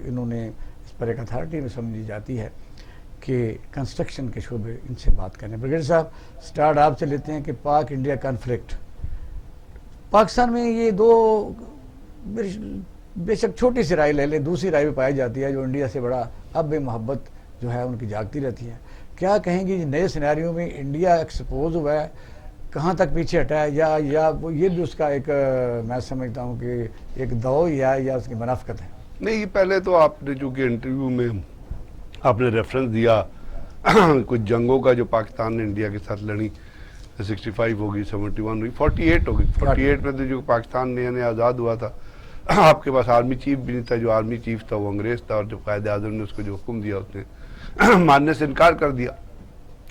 انہوں نے اس پر ایک اتھارٹی میں سمجھی جاتی ہے کہ کنسٹرکشن کے شعبے ان سے بات کریں. بریگیڈیئر صاحب سٹارٹ آپ سے لیتے ہیں کہ پاک انڈیا کانفلکٹ پاکستان میں یہ دو بے شک چھوٹی سی رائے لے لیں, دوسری رائے بھی پائی جاتی ہے جو انڈیا سے بڑا اب محبت جو ہے ان کی جاگتی رہتی ہے. کیا کہیں گی نئے سیناریو میں انڈیا ایکسپوز ہوا ہے, کہاں تک پیچھے ہٹا ہے, یا یہ بھی اس کا ایک میں سمجھتا ہوں کہ ایک دو یا اس کی منافقت ہے؟ نہیں, پہلے تو آپ نے چونکہ انٹرویو میں آپ نے ریفرنس دیا کچھ جنگوں کا جو پاکستان نے انڈیا کے ساتھ لڑی, 65 ہوگی, 71 ہوگی, 48 ہوگی. 48 میں تو جو پاکستان نیا آزاد ہوا تھا, آپ کے پاس آرمی چیف بھی نہیں تھا. جو آرمی چیف تھا وہ انگریز تھا, اور جو قائد اعظم نے اس کو جو حکم دیا اس نے ماننے سے انکار کر دیا.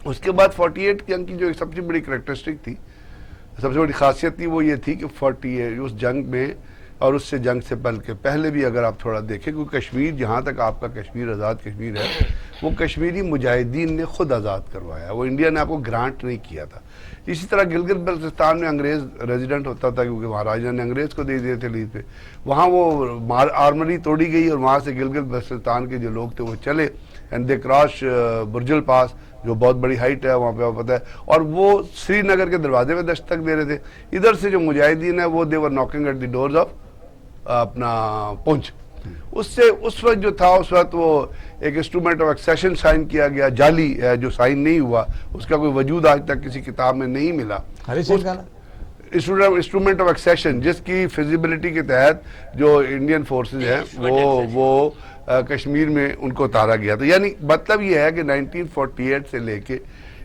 اس کے بعد 48 جنگ کی جو سب سے بڑی کریکٹرسٹک تھی, سب سے بڑی خاصیت تھی, وہ یہ تھی کہ 48 اس جنگ میں اور اس سے جنگ سے بلکہ پہلے بھی اگر آپ تھوڑا دیکھیں, کیونکہ کشمیر جہاں تک آپ کا کشمیر آزاد کشمیر ہے, وہ کشمیری مجاہدین نے خود آزاد کروایا, وہ انڈیا نے آپ کو گرانٹ نہیں کیا تھا. اسی طرح گلگت بلتستان میں انگریز ریزیڈنٹ ہوتا تھا, کیونکہ مہاراجا نے انگریز کو دے دیے تھے لیز پہ. وہاں وہ آرمری توڑی گئی اور وہاں سے گلگت بلتستان کے جو لوگ تھے وہ چلے, اینڈ دے کراش برجل پاس, جو بہت بڑی ہائٹ ہے وہاں پہ آپ پتہ ہے, اور وہ سری نگر کے دروازے میں دستک دے رہے تھے. ادھر سے جو مجاہدین ہیں وہ they are knocking at the doors of اپنا پونچھ. اس سے اس وقت جو تھا, اس وقت وہ ایک انسٹرومنٹ آف ایکسیشن سائن کیا گیا, جعلی جو سائن نہیں ہوا, اس کا کوئی وجود آج تک کسی کتاب میں نہیں ملا. انسٹرومنٹ آف ایکسیشن جس کی فیزیبلٹی کے تحت جو انڈین فورسز ہیں وہ کشمیر میں ان کو اتارا گیا تھا. یعنی مطلب یہ ہے کہ 1948 سے لے کے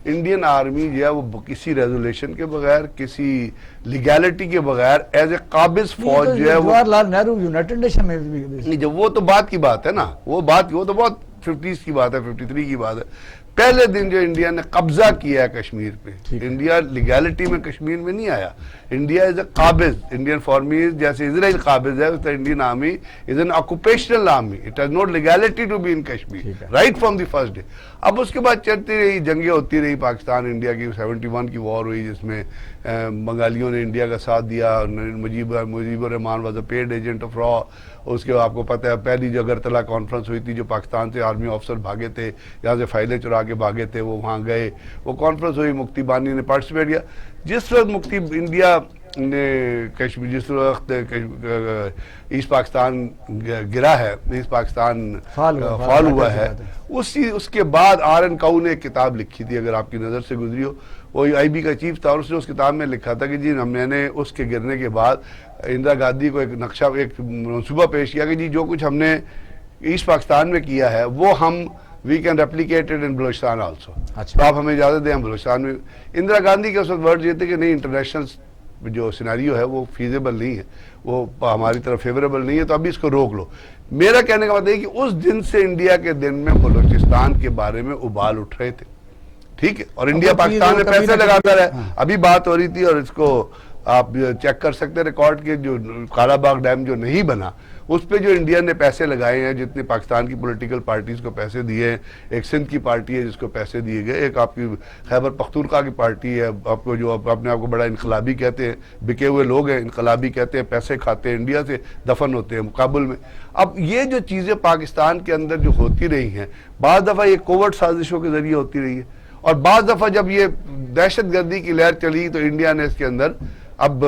انڈین آرمی جو ہے وہ کسی ریزولیشن کے بغیر, کسی لیگیلٹی کے بغیر ایز اے قابض فوج جو ہے جواہر لال نہرو یونائٹڈ نیشن میں بھی, جب وہ تو بات کی بات ہے نا, وہ تو بہت 50s کی بات ہے, 53 کی بات ہے. پہلے دن جو انڈیا نے قبضہ کیا ہے کشمیر پہ, انڈیا لیگیلٹی میں کشمیر میں نہیں آیا. انڈیا از اے قابض, انڈین فارمیز جیسے اسرائیل قابض ہے, اس Indian army is an occupational army, it has not legality to be in Kashmir right from the first day. اب اس کے بعد چلتی رہی جنگیں ہوتی رہی, پاکستان انڈیا کی 71 کی وار ہوئی جس میں بنگالیوں نے انڈیا کا ساتھ دیا, Mujib ur-Rahman was a paid agent of را. اس کے آپ کو پتہ ہے پہلی جو اگرتلا کانفرنس ہوئی تھی, جو پاکستان سے آرمی آفسر بھاگے تھے, یہاں سے فائلیں چرا کے بھاگے تھے, وہ وہاں گئے, وہ کانفرنس ہوئی, مفتی بانی نے پارٹیسپیٹ کیا. جس وقت مفتی انڈیا نے کشمیر, جس وقت ایسٹ پاکستان گرا ہے, ایسٹ پاکستان فال ہوا ہے, اس کے بعد آر این کاؤ نے ایک کتاب لکھی تھی, اگر آپ کی نظر سے گزری ہو, وہ آئی بی کا چیف تھا, اور اس نے اس کتاب میں لکھا تھا کہ جی میں نے اس کے گرنے کے بعد اندرا گاندھی کو ایک نقشہ, ایک منصوبہ پیش کیا کہ جی جو کچھ ہم نے ایسٹ پاکستان میں کیا ہے وہ ہم we can replicated in Balochistan also, تو آپ ہمیں اجازت دیں ہم بلوچستان میں. اندرا گاندھی کے اس وقت ورڈ یہ تھے کہ نہیں, انٹرنیشنل جو سیناریو ہے وہ فیزیبل نہیں ہے, وہ ہماری طرف فیوریبل نہیں ہے, تو ابھی اس کو روک لو. میرا کہنے کا مطلب ہے کہ اس دن سے انڈیا کے دن میں بلوچستان کے بارے میں ابال اٹھ رہے تھے, ٹھیک ہے, اور انڈیا پاکستان میں پیسے لگاتا رہا. ابھی بات ہو رہی تھی, اور اس کو آپ چیک کر سکتے ہیں ریکارڈ کے, جو کالا باغ ڈیم جو نہیں بنا, اس پہ جو انڈیا نے پیسے لگائے ہیں, جتنے پاکستان کی پولیٹیکل پارٹیز کو پیسے دیے ہیں, ایک سندھ کی پارٹی ہے جس کو پیسے دیے گئے, ایک آپ کی خیبر پختونخوا کی پارٹی ہے, آپ کو جو اپنے آپ کو بڑا انقلابی کہتے ہیں, بکے ہوئے لوگ ہیں, انقلابی کہتے ہیں, پیسے کھاتے ہیں, انڈیا سے دفن ہوتے ہیں کابل میں. اب یہ جو چیزیں پاکستان کے اندر جو ہوتی رہی ہیں, بعض دفعہ یہ کوورٹ سازشوں کے ذریعے ہوتی رہی ہے, اور بعض دفعہ جب یہ دہشت گردی کی لہر چلی تو انڈیا نے اس کے اندر اب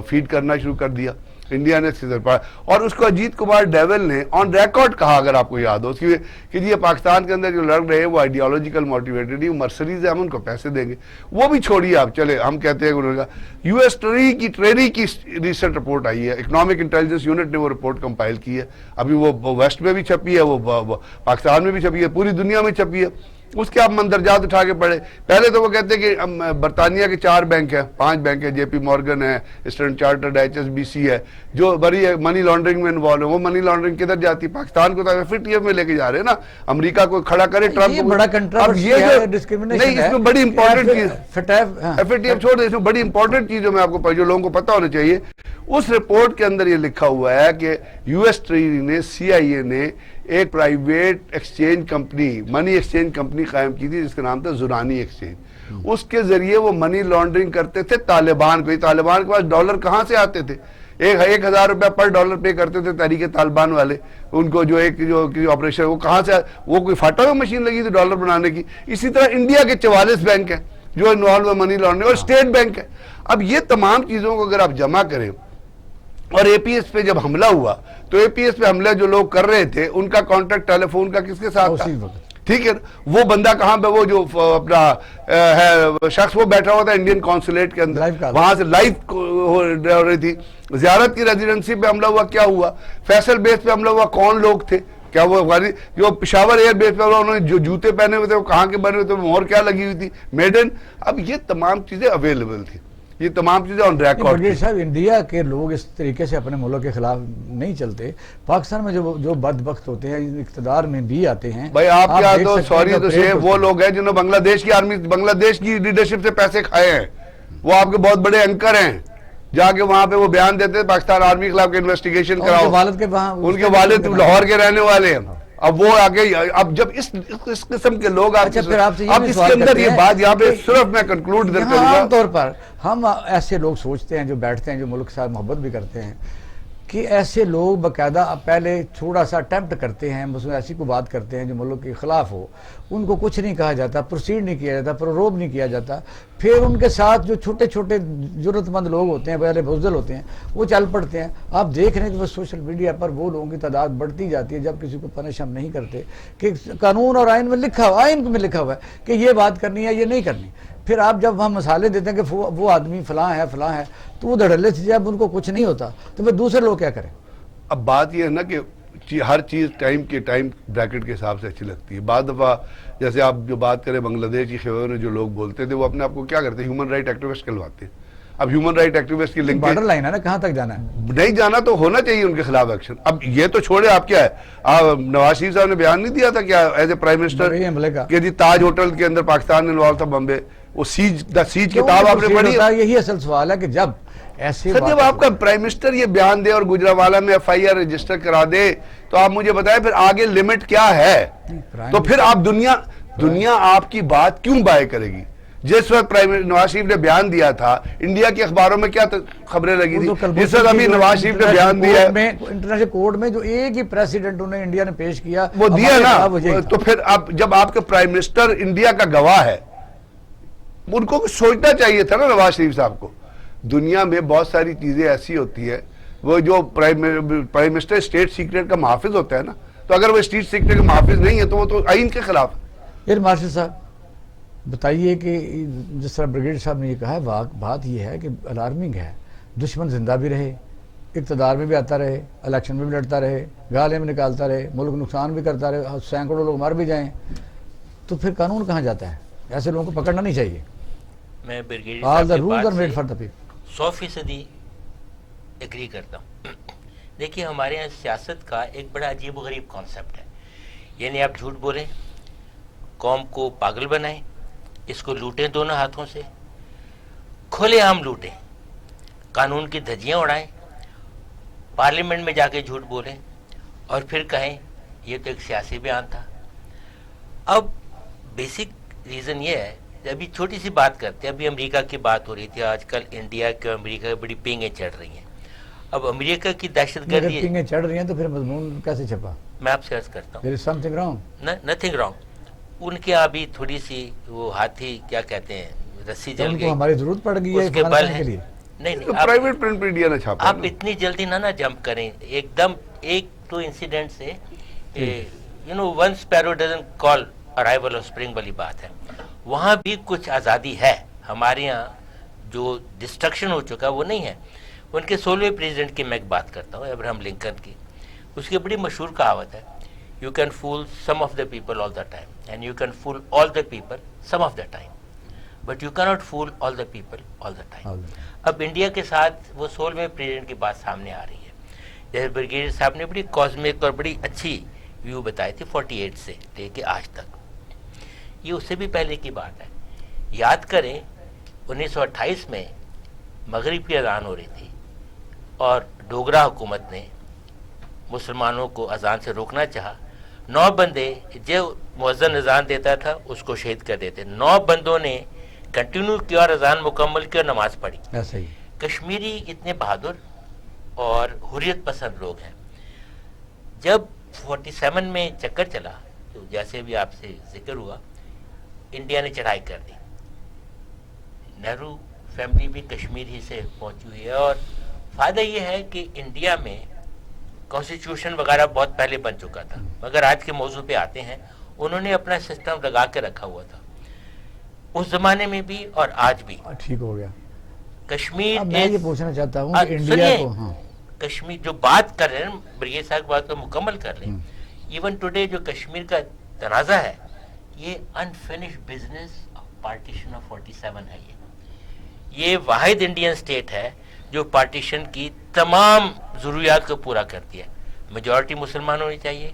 فیڈ کرنا شروع کر دیا, انڈیا نے اس کے اندر, اور اس کو اجیت کمار ڈیول نے آن ریکارڈ کہا, اگر آپ کو یاد ہو, اس کی کہ جی یہ پاکستان کے اندر جو لڑ رہے ہیں وہ آئیڈیالوجیکل موٹیویٹڈ ہیں, مرسریز ہیں, ہم ان کو پیسے دیں گے. وہ بھی چھوڑیے آپ, چلے ہم کہتے ہیں کہ انہوں نے کہا, یو ایس ٹریری کی ریسنٹ رپورٹ آئی ہے, اکنامک انٹیلیجنس یونٹ نے وہ رپورٹ کمپائل کی ہے, ابھی وہ ویسٹ میں بھی چھپی ہے, وہ پاکستان میں بھی چھپی ہے, پوری دنیا میں چھپی ہے. اس کے آپ مندرجات اٹھا کے پڑھے. پہلے تو وہ کہتے ہیں کہ برطانیہ کے 4 بینک ہیں, 5 بینک ہیں, جے پی مورگن ہے, standard chartered, H S B C ہے, جو بڑی منی لانڈرنگ میں انوالو ہے. وہ منی لانڈرنگ کدھر جاتی ہے, پاکستان کو تو ایف ٹی ایف میں لے کے جا رہے ہیں نا, امریکہ کو کھڑا کرے ٹرمپ کو. اب یہ نہیں, اس میں بڑی امپورٹنٹ چیز, ایف ٹی ایف چھوڑ دیں, اس میں بڑی امپورٹنٹ چیز جو میں آپ کو جو لوگوں کو پتہ ہونا چاہیے, اس رپورٹ کے اندر یہ لکھا ہوا ہے کہ یو ایس ٹریری نے, سی آئی اے نے ایک پرائیویٹ ایکسچینج کمپنی, منی ایکسچینج کمپنی قائم کی تھی جس کا نام تھا زورانی ایکسچینج. اس کے ذریعے وہ منی لانڈرنگ کرتے تھے طالبان کو. طالبان کے پاس ڈالر کہاں سے آتے تھے, 1,000 پر ڈالر پے کرتے تھے تحریک طالبان والے ان کو, جو ایک جو آپریشن, وہ کہاں سے, وہ کوئی فاٹا ہوئی مشین لگی تھی ڈالر بنانے کی. اسی طرح انڈیا کے 44 بینک ہیں جو انوالو منی لانڈرنگ, اور اسٹیٹ بینک ہے. اب یہ تمام چیزوں کو اگر آپ جمع کریں, اور اے پی ایس پہ جب حملہ ہوا تو اے پی ایس پہ حملہ جو لوگ کر رہے تھے ان کا کانٹیکٹ ٹیلی فون کا کس کے ساتھ تھا, ٹھیک ہے, وہ بندہ کہاں پہ, وہ جو اپنا ہے شخص, وہ بیٹھا ہوا تھا انڈین کونسولیٹ کے اندر, وہاں سے لائیو ہو رہی تھی. زیارت کی ریزیڈنسی پہ حملہ ہوا, کیا ہوا, فیصل بیس پہ حملہ ہوا, کون لوگ تھے, کیا وہ جو پشاور ایئر بیس پہ انہوں نے جو جوتے پہنے ہوئے تھے وہ کہاں کے بنے ہوئے تھے, مہر کیا لگی ہوئی تھی, میڈن. اب یہ تمام چیزیں اویلیبل تھی, یہ تمام چیزیں آن ریکارڈ. صاحب انڈیا کے لوگ اس طریقے سے اپنے ملک کے خلاف نہیں چلتے. پاکستان میں جو بدبخت ہوتے ہیں, اقتدار میں بھی آتے ہیں. بھائی آپ کیا تو سوری تو سے وہ لوگ ہیں جنہوں نے بنگلہ دیش کی آرمی, بنگلہ دیش کی لیڈرشپ سے پیسے کھائے ہیں, وہ آپ کے بہت بڑے اینکر ہیں, جا کے وہاں پہ وہ بیان دیتے ہیں پاکستان آرمی کے خلاف انویسٹیگیشن کراؤ. ان کے والد لاہور کے رہنے والے ہیں. اب وہ آگے, اب جب اس قسم کے لوگ اب اس کے اندر یہ بات یہاں پہ صرف میں کنکلوڈ کرتا ہوں. عام طور پر ہم ایسے لوگ سوچتے ہیں جو بیٹھتے ہیں, جو ملک کے ساتھ محبت بھی کرتے ہیں, کہ ایسے لوگ باقاعدہ پہلے تھوڑا سا اٹیمپٹ کرتے ہیں, بس ایسی کو بات کرتے ہیں جو ملک کے خلاف ہو, ان کو کچھ نہیں کہا جاتا, پروسیڈ نہیں کیا جاتا, پروروب نہیں کیا جاتا. پھر ان کے ساتھ جو چھوٹے چھوٹے ضرورت مند لوگ ہوتے ہیں, پہلے بزدل ہوتے ہیں, وہ چل پڑتے ہیں. آپ دیکھ رہے ہیں کہ وہ سوشل میڈیا پر وہ لوگوں کی تعداد بڑھتی جاتی ہے جب کسی کو پنش ہم نہیں کرتے, کہ قانون اور آئین میں لکھا ہوا, آئین میں لکھا ہوا ہے کہ یہ بات کرنی ہے, یہ نہیں کرنی. پھر آپ جب ہم مسالے دیتے ہیں کہ وہ آدمی فلاں ہے فلاں ہے, تو وہ دھڑلے سے جب ان کو کچھ نہیں ہوتا تو پھر دوسرے لوگ کیا کریں. اب بات یہ ہے نا کہ ہر چیز ٹائم بریکٹ کے حساب سے اچھی لگتی ہے. بعض دفعہ جیسے آپ جو بات کریں بنگلہ دیش کی خبروں میں جو لوگ بولتے تھے, وہ اپنے آپ کو کیا کرتے ہیں, ہیومن رائٹ ایکٹیوسٹ کہلواتے ہیں. اب ہیومن رائٹ ایکٹیوسٹ کی لنک بارڈر لائن ہے نا, کہاں تک جانا ہے, نہیں جانا تو ہونا چاہیے ان کے خلاف ایکشن. اب یہ تو چھوڑے, آپ کیا ہے, نواز شریف صاحب نے بیان نہیں دیا تھا کیا ایز اے پرائم منسٹر کہ جی تاج ہوٹل کے اندر پاکستان انوالو تھا بمبے, وہ سیج کتاب آپ نے پڑھی ہے. یہی اصل سوال ہے کہ جب ایسے سر جب آپ کا پرائم منسٹر یہ بیان دے اور گجرانوالہ میں ایف آئی آر رجسٹر کرا دے, تو آپ مجھے بتائیں پھر آگے لمٹ کیا ہے, تو پھر آپ دنیا آپ کی بات کیوں بائے کرے گی. جس وقت نواز شریف نے بیان دیا تھا, انڈیا کے اخباروں میں کیا خبریں لگی تھی, جس وقت ابھی نواز شریف نے بیان دیا ہے انٹرنیشنل کورٹ میں جو ایک ہی پریسیڈنٹ انہیں انڈیا نے پیش کیا, وہ دیا نا, تو پھر اب جب آپ کا پرائم منسٹر انڈیا کا گواہ ہے, ان کو سوچنا چاہیے تھا نا نواز شریف صاحب کو. دنیا میں بہت ساری چیزیں ایسی ہوتی ہیں, وہ جو پرائم منسٹر اسٹیٹ سیکرٹ کا محافظ ہوتا ہے نا, تو اگر وہ اسٹیٹ سیکرٹ کا محافظ نہیں ہے تو وہ تو آئین کے خلاف ہے. پھر مارشل صاحب بتائیے کہ جس طرح بریگیڈیئر صاحب نے یہ کہا ہے, بات یہ ہے کہ الارمنگ ہے, دشمن زندہ بھی رہے, اقتدار میں بھی آتا رہے, الیکشن میں بھی لڑتا رہے, گالیاں بھی نکالتا رہے, ملک نقصان بھی کرتا رہے, سینکڑوں لوگ مر بھی جائیں, تو پھر قانون کہاں جاتا ہے. ایسے لوگوں کو پکڑنا نہیں چاہیے. میں بریگیڈیئر صاحب کی بات سے 100% ایگری کرتا ہوں. دیکھیے ہمارے یہاں سیاست کا ایک بڑا عجیب و غریب کانسیپٹ ہے, یعنی آپ جھوٹ بولیں, قوم کو پاگل بنائیں, اس کو لوٹیں دونوں ہاتھوں سے, کھلے عام لوٹیں, قانون کی دھجیاں اڑائیں, پارلیمنٹ میں جا کے جھوٹ بولیں, اور پھر کہیں یہ تو ایک سیاسی بیان تھا. اب بیسک ریزن یہ ہے, ابھی چھوٹی سی بات کرتے ہیں, ابھی امریکہ کی بات ہو رہی تھی, آج کل انڈیا کے امریکہ کی بڑی پینگیں چڑھ رہی ہیں. اب امریکہ کی دہشت گردی پینگیں چڑھ رہی ہیں تو پھر مضمون کیسے چھپا, میں آپ سے عرض کرتا ہوں. there is something wrong. Nothing wrong. ان کے ابھی تھوڑی سی وہ ہاتھی کیا کہتے ہیں, رسی جل گئی, ہماری ضرورت پڑ گئی ہے اس کے بل ہے. نہیں پرائیویٹ پرنٹ میڈیا نے چھاپا. آپ اتنی جلدی نہ جمپ کریں ایک دم. ایک تو انسیڈنٹ سے one sparrow doesn't call arrival of spring والی بات ہے. وہاں بھی کچھ آزادی ہے, ہمارے یہاں جو ڈسٹرکشن ہو چکا وہ نہیں ہے. ان کے 16ویں پریزیڈنٹ کی میں ایک بات کرتا ہوں, ابراہم لنکن کی. اس کی بڑی مشہور کہاوت ہے, you can fool some of the people all the time and you can fool all the people some of the time, but you cannot fool all the people all the time. اب India کے ساتھ وہ 16ویں president کی بات سامنے آ رہی ہے. جیسے بریگیڈیئر صاحب نے بڑی کاسمک اور بڑی اچھی ویو بتائی تھی 48 سے لے کے آج تک. یہ اس سے بھی پہلے کی بات ہے. یاد کریں 1928 میں مغرب کی اذان ہو رہی تھی, اور ڈوگرا حکومت نے مسلمانوں کو اذان سے روکنا چاہا. 9 بندے جو مؤذن اذان دیتا تھا اس کو شہید کر دیتے. 9 بندوں نے کنٹینیو کیا اور اذان مکمل کی اور نماز پڑھی. ایسا ہی کشمیری اتنے بہادر اور حریت پسند لوگ ہیں. جب 47 میں چکر چلا تو جیسے بھی آپ سے ذکر ہوا, انڈیا نے چڑھائی کر دی. نہرو فیملی بھی کشمیر ہی سے پہنچی ہوئی ہے, اور فائدہ یہ ہے کہ انڈیا میں کانسٹیٹیوشن وغیرہ بہت پہلے بن چکا تھا, مگر آج کے موضوع پہ آتے ہیں. انہوں نے اپنا سسٹم لگا کے رکھا ہوا تھا اس زمانے میں بھی اور آج بھی. ٹھیک ہو گیا. کشمیر میں یہ پوچھنا چاہتا ہوں کہ انڈیا کو, ہاں کشمیر جو بات کر رہے ہیں بریگیڈ صاحب بات کو مکمل کر لیں. ایون ٹوڈے جو کشمیر کا تنازع ہے یہ انفینش بزنس پارٹیشن آف 47 ہے. یہ واحد انڈین اسٹیٹ ہے جو پارٹیشن کی تمام ضروریات کو پورا کرتی ہے. میجورٹی مسلمان ہونی چاہیے,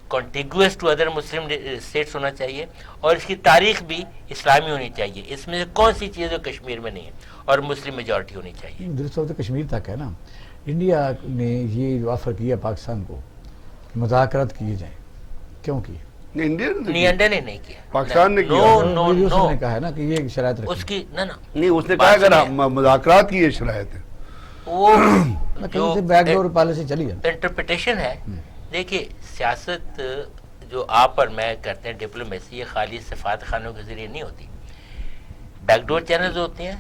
کانٹیگوس ٹو ادر مسلم اسٹیٹس ہونا چاہیے, اور اس کی تاریخ بھی اسلامی ہونی چاہیے. اس میں سے کون سی چیز جو کشمیر میں نہیں ہے, اور مسلم میجورٹی ہونی چاہیے. درست تو کشمیر تک ہے نا. انڈیا نے یہ جو آفر کیا پاکستان کو کہ مذاکرات کیے جائیں, کیوں کیے؟ انڈیا نے نہیں کیا, پاکستان نے کیا. اس نے کہا ہے نا کہ یہ شرائط اس کی نہیں, اس نے کہا اگر مذاکرات کی یہ شرائط ہے, وہ جو بیک ڈور پالیسی چلی ہے, انٹرپریٹیشن ہے. دیکھیے سیاست جو آپ اور میں کرتے ہیں ڈپلومیسی, یہ خالی سفارت خانوں کے ذریعے نہیں ہوتی. بیک ڈور چینلز ہوتے ہیں,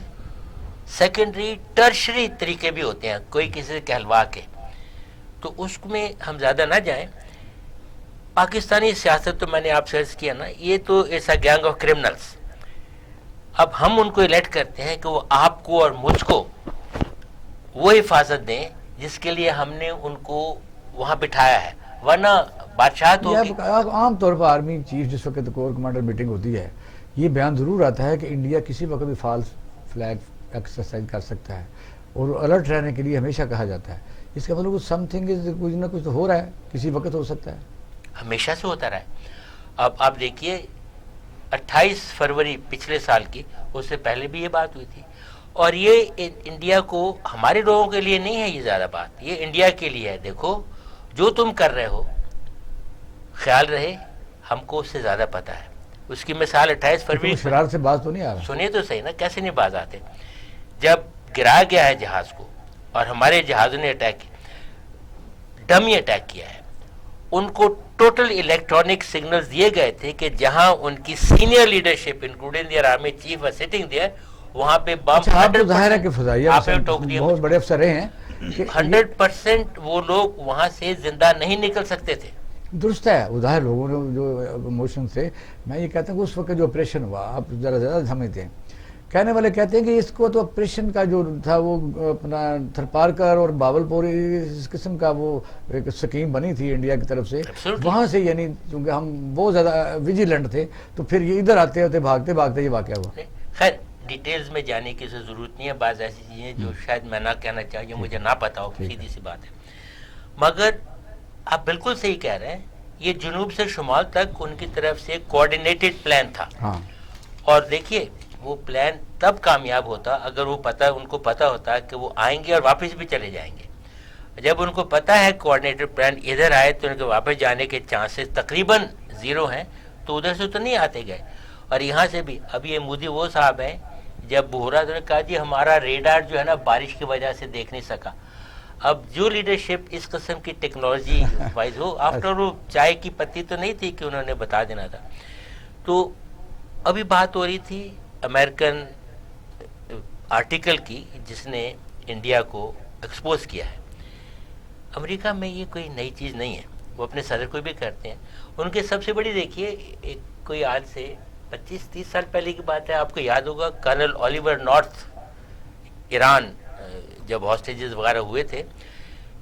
سیکنڈری ٹرشری طریقے بھی ہوتے ہیں, کوئی کسی سے کہلوا کے. تو اس میں ہم زیادہ نہ جائیں. پاکستانی سیاست تو میں نے آپ سے عرض کیا نا, یہ تو ایسا گینگ آف کرمنلز. اب ہم ان کو الیکٹ کرتے ہیں کہ وہ آپ کو اور مجھ کو وہ حفاظت دیں جس کے لیے ہم نے ان کو وہاں بٹھایا ہے, ورنہ بادشاہت ہوگی. عام طور پر آرمی چیف جس وقت کور کمانڈر میٹنگ ہوتی ہے, یہ بیان ضرور آتا ہے کہ انڈیا کسی وقت بھی فالس فلیگ ایکسرسائز کر سکتا ہے, اور الرٹ رہنے کے لیے ہمیشہ کہا جاتا ہے. اس کا مطلب سم تھنگ کچھ نہ کچھ تو ہو رہا ہے, کسی وقت ہو سکتا ہے, ہمیشہ سے ہوتا رہا ہے. اب آپ دیکھیے 28 فروری پچھلے سال کی, اس سے پہلے بھی یہ بات ہوئی تھی. اور یہ انڈیا کو, ہمارے لوگوں کے لیے نہیں ہے یہ زیادہ بات, یہ انڈیا کے لیے ہے. دیکھو جو تم کر رہے ہو, خیال رہے ہم کو اس سے زیادہ پتہ ہے. اس کی مثال 28 فروری. شرارت سے باز تو نہیں آ رہا. سنیے تو صحیح نا, کیسے نہیں باز آتے. جب گرا گیا ہے جہاز کو اور ہمارے جہازوں نے اٹیک کیا, ڈمی اٹیک کیا ہے, ان کو ٹوٹل الیکٹرانک سگنلز دیے گئے تھے کہ جہاں ان کی senior leadership including their army chief were sitting there, وہاں پہ بم. آپ کو ظاہر ہے کہ فضائیہ بہت بڑے افسر ہیں, 100% وہ لوگ وہاں سے زندہ نہیں نکل سکتے تھے. درست ہے, ظاہر لوگوں نے جو ایموشن سے, میں یہ کہتا ہوں کہ اس وقت جو آپریشن ہوا, آپ ذرا زیادہ سمجھتے ہیں. کہنے والے کہتے ہیں کہ اس کو تو آپریشن کا جو تھا وہ اپنا تھرپارکر اور باول پوری اس قسم کا وہ ایک سکیم بنی تھی انڈیا کی طرف سے, وہاں سے, یعنی چونکہ ہم بہت زیادہ ویجیلنٹ تھے تو پھر یہ ادھر آتے ہوتے بھاگتے بھاگتے یہ واقعہ ہوا. خیر ڈیٹیلز میں جانے کی ضرورت نہیں ہے, بعض ایسی چیزیں جو شاید میں نہ کہنا چاہیے, مجھے نہ پتا ہو, سیدھی سی بات ہے. مگر آپ بالکل صحیح کہہ رہے ہیں, یہ جنوب سے شمال تک ان کی طرف سے کوآرڈینیٹڈ پلان تھا. اور دیکھیے وہ پلان تب کامیاب ہوتا اگر وہ ان کو پتا ہوتا کہ وہ آئیں گے اور واپس بھی چلے جائیں گے. جب ان کو پتا ہے کوآرڈینیٹڈ پلان ادھر آئے تو ان کے واپس جانے کے چانسز تقریباً 0 ہیں, تو ادھر سے تو نہیں آتے گئے. اور یہاں سے بھی, اب یہ مودی وہ صاحب ہیں, جب بہرا نے کہا جی ہمارا ریڈار جو ہے نا بارش کی وجہ سے دیکھ نہیں سکا. اب جو لیڈرشپ اس قسم کی ٹیکنالوجی وائز ہو, آفٹر وہ چائے کی پتی تو نہیں تھی کہ انہوں نے بتا دینا تھا. تو ابھی بات ہو رہی تھی امریکن آرٹیکل کی جس نے انڈیا کو ایکسپوز کیا ہے. امریکہ میں یہ کوئی نئی چیز نہیں ہے, وہ اپنے صدر کو بھی کرتے ہیں. ان کے سب سے بڑی دیکھیے, ایک کوئی آج سے 25-30 سال پہلے کی بات ہے, آپ کو یاد ہوگا کرنل اولیور نارتھ, ایران جب ہاسٹیجز وغیرہ ہوئے تھے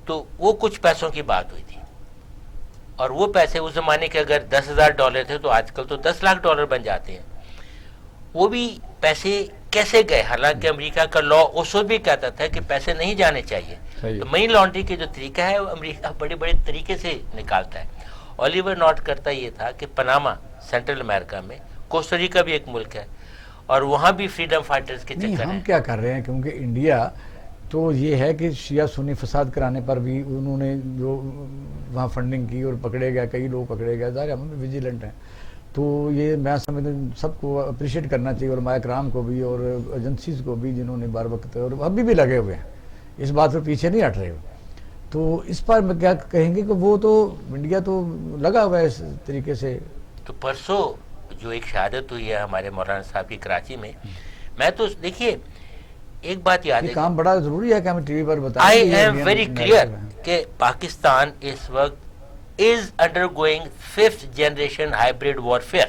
تو وہ کچھ پیسوں کی بات ہوئی تھی, اور وہ پیسے اس زمانے کے اگر $10,000 تھے تو آج کل تو $10 لاکھ بن جاتے ہیں. وہ بھی پیسے کیسے گئے, حالانکہ امریکہ کا لا اس وقت بھی کہتا تھا کہ پیسے نہیں جانے چاہیے. تو منی لانڈرنگ کے جو طریقہ ہے وہ امریکہ بڑے بڑے طریقے سے نکالتا ہے. اولیور نارتھ کرتا یہ تھا کہ پناما سینٹرل امریکہ میں, کوسٹاریکا بھی ایک ملک ہے, اور وہاں بھی فریڈم فائٹرز کے چکر ہیں. ہم کیا کر رہے ہیں, کیونکہ انڈیا تو یہ ہے کہ شیعہ سنی فساد کرانے پر بھی انہوں نے جو وہاں فنڈنگ کی اور پکڑے گئے, کئی لوگ پکڑے گئے, ظاہر ہم بھی ویجیلنٹ ہیں. تو یہ میں سمجھتا ہوں سب کو اپریشیٹ کرنا چاہیے, اور علماء کرام کو بھی اور ایجنسیز کو بھی جنہوں نے بار وقت, اور ابھی بھی لگے ہوئے ہیں اس بات پر, پیچھے نہیں ہٹ رہے ہو. تو اس پر میں کیا کہیں گے کہ وہ تو انڈیا تو لگا ہوا ہے اس طریقے سے. تو پرسوں جو ایک شہادت ہوئی ہے ہمارے مولانا صاحب کی کراچی میں تو دیکھیے ایک بات یاد یہ ہے کام بڑا ضروری ہے کہ ہم ٹی وی پر بتائیں. آئی ایم ویری کلیئر کہ پاکستان اس وقت is under going 5th generation hybrid warfare.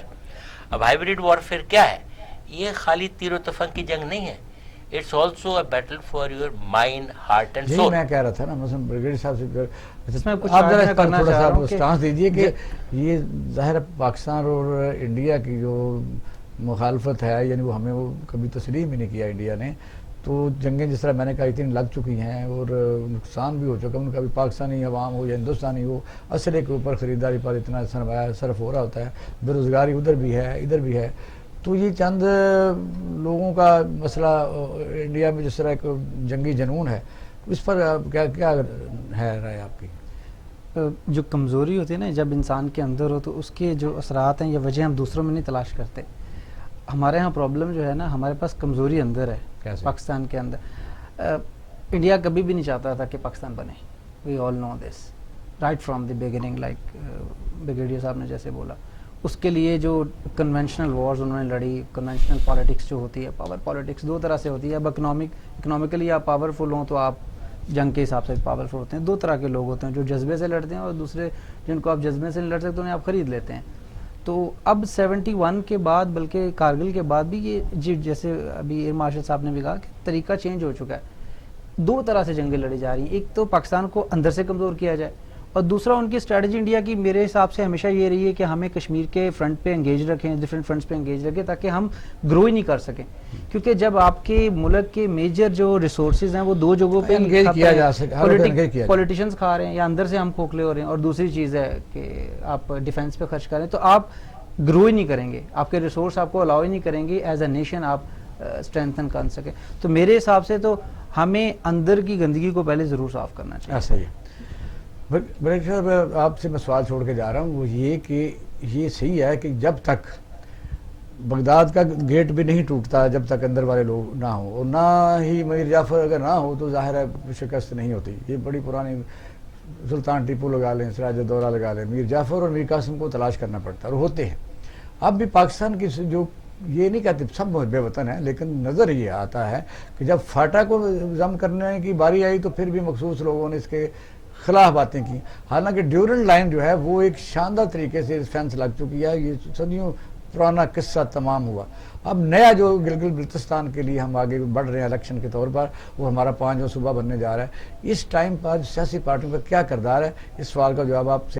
اب ہائیبریڈ وارفیئر کیا ہے؟ یہ خالی تیر و تفنگ کی جنگ نہیں ہے. It's also a battle for your mind heart and یہی سول. میں کہہ رہا تھا نا مثلا بریگیڈیئر صاحب سے میں کچھ آپ ذرا ایڈ اس پر کرنا تھوڑا چاہ سا رہا ہوں کہ سٹانس دیجیے کہ یہ ظاہر پاکستان اور انڈیا کی جو مخالفت ہے یعنی وہ ہمیں وہ کبھی تسلیم ہی نہیں کیا انڈیا نے. تو جنگیں جس طرح میں نے کہا اتنی لگ چکی ہیں اور نقصان بھی ہو چکا ان کا بھی پاکستانی عوام ہو یا ہندوستانی ہو اسلحے کے اوپر خریداری پر اتنا سرمایہ صرف ہو رہا ہوتا ہے. بے روزگاری ادھر بھی ہے ادھر بھی ہے. تو یہ چند لوگوں کا مسئلہ انڈیا میں جس طرح ایک جنگی جنون ہے اس پر کیا ہے رائے آپ کی؟ جو کمزوری ہوتی ہے نا جب انسان کے اندر ہو تو اس کے جو اثرات ہیں یا وجہ ہم دوسروں میں نہیں تلاش کرتے. ہمارے ہاں پرابلم جو ہے نا ہمارے پاس کمزوری اندر ہے. کیسے؟ پاکستان کے اندر انڈیا کبھی بھی نہیں چاہتا تھا کہ پاکستان بنے. We all know this right from the beginning like brigadier صاحب نے جیسے بولا. اس کے لیے جو کنونشنل وارز انہوں نے لڑی, کنونشنل پالیٹکس جو ہوتی ہے, پاور پالیٹکس دو طرح سے ہوتی ہے. اب اکنامکلی آپ پاورفل ہوں تو آپ جنگ کے حساب سے پاورفل ہوتے ہیں. دو طرح کے لوگ ہوتے ہیں جو جذبے سے لڑتے ہیں اور دوسرے جن کو آپ جذبے سے نہیں لڑ سکتے انہیں آپ خرید لیتے ہیں. تو اب 71 کے بعد بلکہ کارگل کے بعد بھی یہ جیسے ابھی ایر مارشل صاحب نے بھی کہا کہ طریقہ چینج ہو چکا ہے. دو طرح سے جنگیں لڑی جا رہی ہیں. ایک تو پاکستان کو اندر سے کمزور کیا جائے اور دوسرا ان کی اسٹریٹجی انڈیا کی میرے حساب سے ہمیشہ یہ رہی ہے کہ ہمیں کشمیر کے فرنٹ پہ انگیج رکھیں, ڈفرینٹ فرنٹس پہ انگیج رکھیں تاکہ ہم گرو ہی نہیں کر سکیں. کیونکہ جب آپ کے ملک کے میجر جو ریسورسز ہیں وہ دو جگہوں پہ انگیج کیا جا سکے, پولیٹیشنز کھا رہے ہیں یا اندر سے ہم کھوکھلے ہو رہے ہیں, اور دوسری چیز ہے کہ آپ ڈیفینس پہ خرچ کریں تو آپ گرو ہی نہیں کریں گے. آپ کے ریسورس آپ کو الاؤ ہی نہیں کریں گے ایز اے نیشن آپ اسٹرینتھن کر سکیں. تو میرے حساب سے تو ہمیں اندر کی گندگی کو پہلے ضرور صاف کرنا چاہیے. ایسا ہی بریگیڈیئر صاحب آپ سے میں سوال چھوڑ کے جا رہا ہوں وہ یہ کہ یہ صحیح ہے کہ جب تک بغداد کا گیٹ بھی نہیں ٹوٹتا جب تک اندر والے لوگ نہ ہوں اور نہ ہی میر جعفر اگر نہ ہو تو ظاہر ہے شکست نہیں ہوتی. یہ بڑی پرانی سلطان ٹیپو لگا لیں, سراج الدولہ لگا لیں, میر جعفر اور میر قاسم کو تلاش کرنا پڑتا ہے اور ہوتے ہیں. اب بھی پاکستان کی جو یہ نہیں کہتے سب بے وطن ہیں لیکن نظر یہ آتا ہے کہ جب فاٹا کو ضم کرنے کی باری آئی تو پھر بھی مخصوص لوگوں نے اس کے خلاف باتیں کی. حالانکہ ڈیورنڈ لائن جو ہے وہ ایک شاندار طریقے سے فینس لگ چکی ہے. یہ صدیوں پرانا قصہ تمام ہوا. اب نیا جو گلگت بلتستان کے لیے ہم آگے بڑھ رہے ہیں الیکشن کے طور پر وہ ہمارا 5واں صوبہ بننے جا رہا ہے. اس ٹائم پر سیاسی پارٹیوں کا کیا کردار ہے, اس سوال کا جواب آپ سے